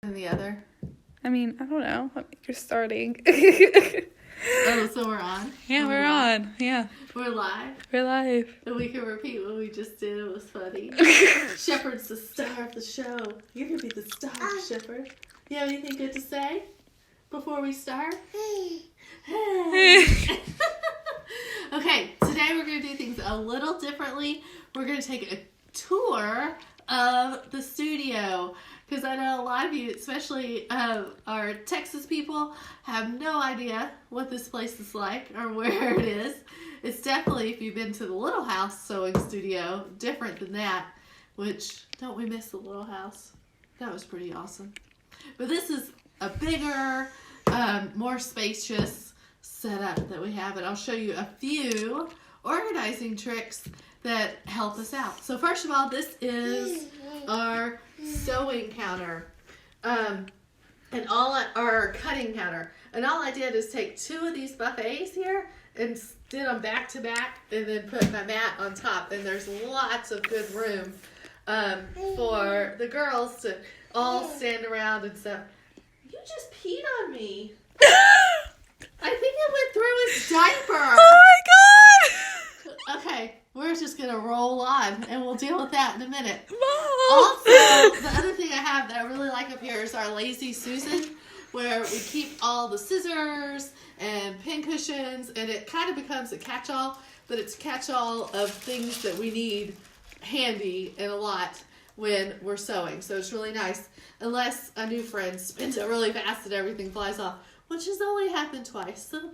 And the other. I mean, I don't know. You're starting. Oh, so we're on? Yeah, we're on. Yeah. We're live? We're live. And we can repeat what we just did. It was funny. Shepherd's the star of the show. You're going to be the star, Shepherd. You have anything good to say before we start? Hey. Okay, today we're going to do things a little differently. We're going to take a tour of the studio. Because I know a lot of you, especially our Texas people, have no idea what this place is like or where it is. It's definitely, if you've been to the Little House sewing studio, different than that. Which, don't we miss the Little House? That was pretty awesome. But this is a bigger, more spacious setup that we have. And I'll show you a few organizing tricks that help us out. So first of all, this is our sewing counter, and our cutting counter. And all I did is take two of these buffets here and did them back to back, and then put my mat on top. And there's lots of good room for the girls to all stand around and stuff. You just peed on me. I think it went through his diaper. Oh my god! Okay, we're just gonna roll on, and we'll deal with that in a minute. Mom! Also, the other thing I have that I really like up here is our Lazy Susan, where we keep all the scissors and pin cushions, and it kind of becomes a catch-all, but it's a catch-all of things that we need handy and a lot when we're sewing. So it's really nice, unless a new friend spins it really fast and everything flies off, which has only happened twice, so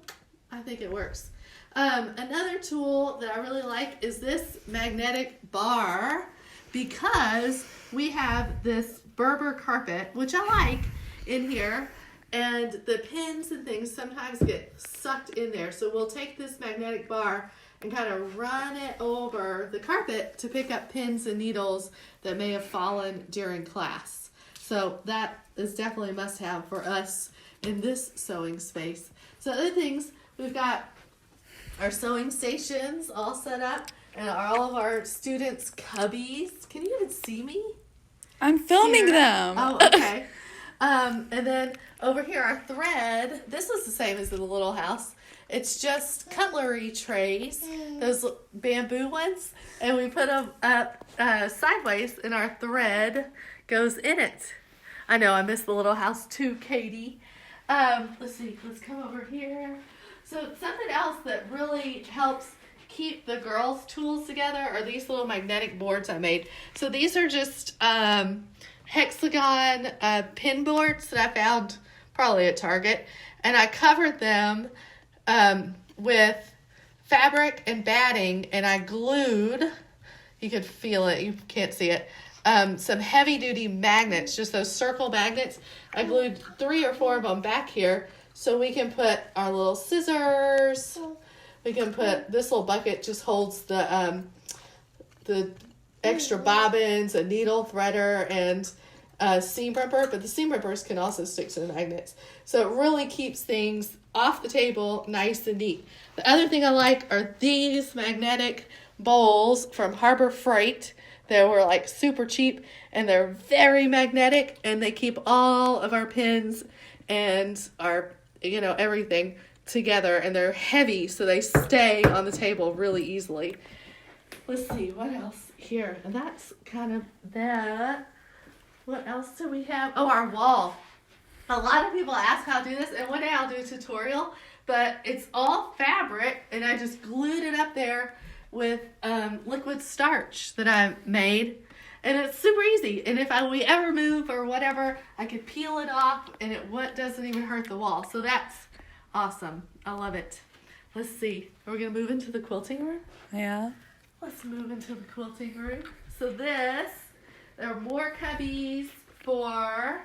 I think it works. Another tool that I really like is this magnetic bar, because we have this Berber carpet, which I like, in here, and the pins and things sometimes get sucked in there. So we'll take this magnetic bar and kind of run it over the carpet to pick up pins and needles that may have fallen during class. So that is definitely a must-have for us in this sewing space. So other things, we've got our sewing stations all set up, and all of our students' cubbies. Can you even see me? I'm filming Here. them. Oh, okay. And then over here, our thread. This is the same as in the Little House. It's just cutlery trays, those bamboo ones, and we put them up sideways, and our thread goes in it. I know, I miss the Little House too, Katie. Let's see. Let's come over here. So something else that really helps keep the girls' tools together are these little magnetic boards I made. So these are just hexagon pin boards that I found probably at Target. And I covered them with fabric and batting, and I glued, you could feel it, you can't see it, some heavy-duty magnets, just those circle magnets. I glued 3 or 4 of them back here, so we can put our little scissors. We can put, this little bucket just holds the extra bobbins, a needle threader, and a seam ripper. But the seam rippers can also stick to the magnets. So it really keeps things off the table nice and neat. The other thing I like are these magnetic bowls from Harbor Freight. They were like super cheap, and they're very magnetic, and they keep all of our pins and our, everything together, and they're heavy, so they stay on the table really easily. Let's see, what else here? And that's kind of that. What else do we have? Oh, our wall. A lot of people ask how to do this, and one day I'll do a tutorial, but it's all fabric, and I just glued it up there with liquid starch that I made. And it's super easy. And if we ever move or whatever, I could peel it off, and it doesn't even hurt the wall. So that's awesome. I love it. Let's see. Are we going to move into the quilting room? Yeah. Let's move into the quilting room. So there are more cubbies for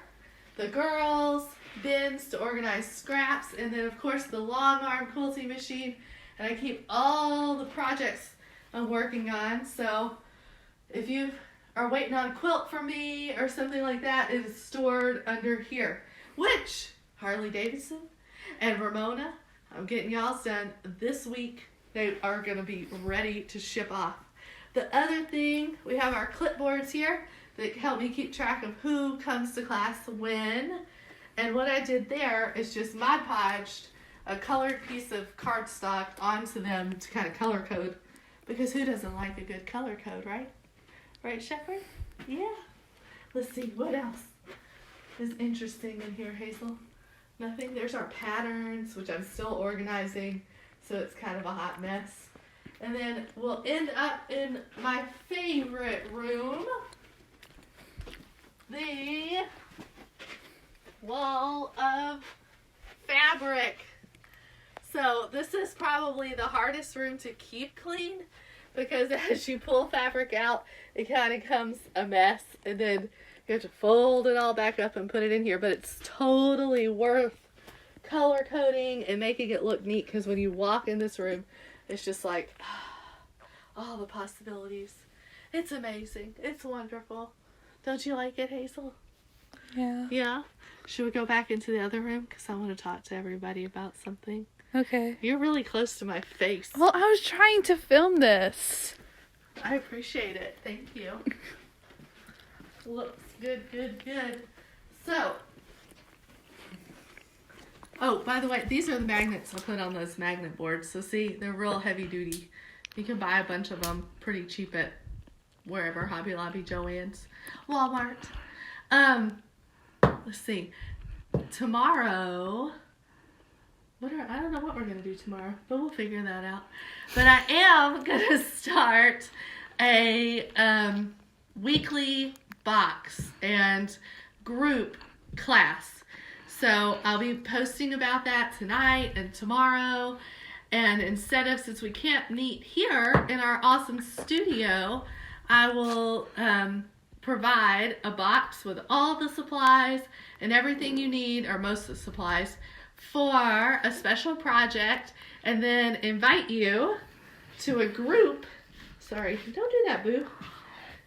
the girls, bins to organize scraps, and then, of course, the long arm quilting machine. And I keep all the projects I'm working on. So if you are waiting on a quilt from me or something like that, it is stored under here. Which Harley Davidson and Ramona, I'm getting y'all's done this week. They are going to be ready to ship off. The other thing, we have our clipboards here. that help me keep track of who comes to class when. And what I did there is just Mod Podged a colored piece of cardstock onto them to kind of color code. Because who doesn't like a good color code, right? Right, Shepherd? Yeah. Let's see, what else is interesting in here, Hazel? Nothing. There's our patterns, which I'm still organizing, so it's kind of a hot mess. And then we'll end up in my favorite room, the wall of fabric. So this is probably the hardest room to keep clean because as you pull fabric out, it kind of becomes a mess, and then you have to fold it all back up and put it in here. But it's totally worth color coding and making it look neat, because when you walk in this room, it's just like all the possibilities. It's amazing. It's wonderful. Don't you like it, Hazel? Yeah. Yeah? Should we go back into the other room? Because I want to talk to everybody about something. Okay. You're really close to my face. Well, I was trying to film this. I appreciate it. Thank you. Looks good, good, good. So, oh, by the way, these are the magnets I put on those magnet boards. So see, they're real heavy duty. You can buy a bunch of them pretty cheap at wherever, Hobby Lobby, Joann's, Walmart. Let's see. Tomorrow, I don't know what we're going to do tomorrow, but we'll figure that out. But I am going to start a weekly box and group class. So I'll be posting about that tonight and tomorrow. And since we can't meet here in our awesome studio, I will provide a box with all the supplies and everything you need, or most of the supplies, for a special project, and then invite you to a group. Sorry, don't do that, boo.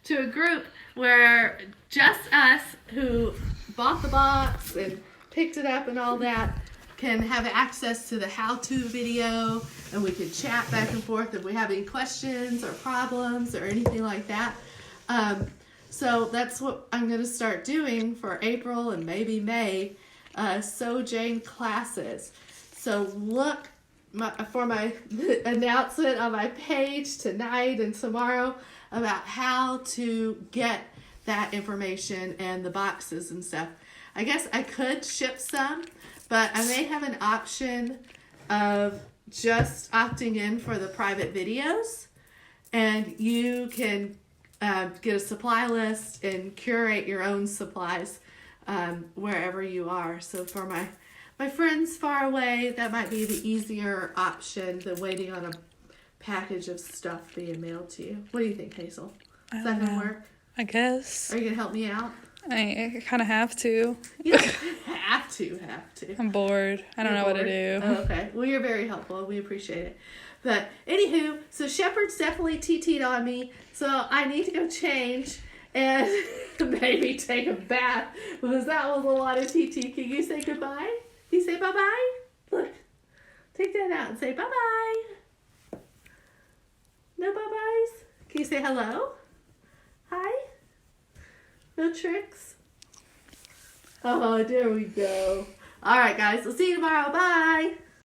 To a group where just us who bought the box and picked it up and all that can have access to the how-to video, and we can chat back and forth if we have any questions or problems or anything like that. So that's what I'm going to start doing for April and maybe May, Sew Jane classes. So look for my announcement on my page tonight and tomorrow about how to get that information and the boxes and stuff. I guess I could ship some, but I may have an option of just opting in for the private videos, and you can get a supply list and curate your own supplies wherever you are. So for my friends far away, that might be the easier option than waiting on a package of stuff being mailed to you. What do you think, Hazel? Is that going to work? I guess. Are you going to help me out? I kind of have to. You don't have to. I'm bored. I don't know what to do. Oh, okay. Well, you're very helpful. We appreciate it. But anywho, so Shepherd's definitely TT'd on me, so I need to go change and maybe take a bath, because that was a lot of TT. Can you say goodbye? Can you say bye-bye? Look, take that out and say bye-bye. No bye-byes? Can you say hello? Hi? No tricks? Oh, there we go. All right, guys. We'll see you tomorrow. Bye.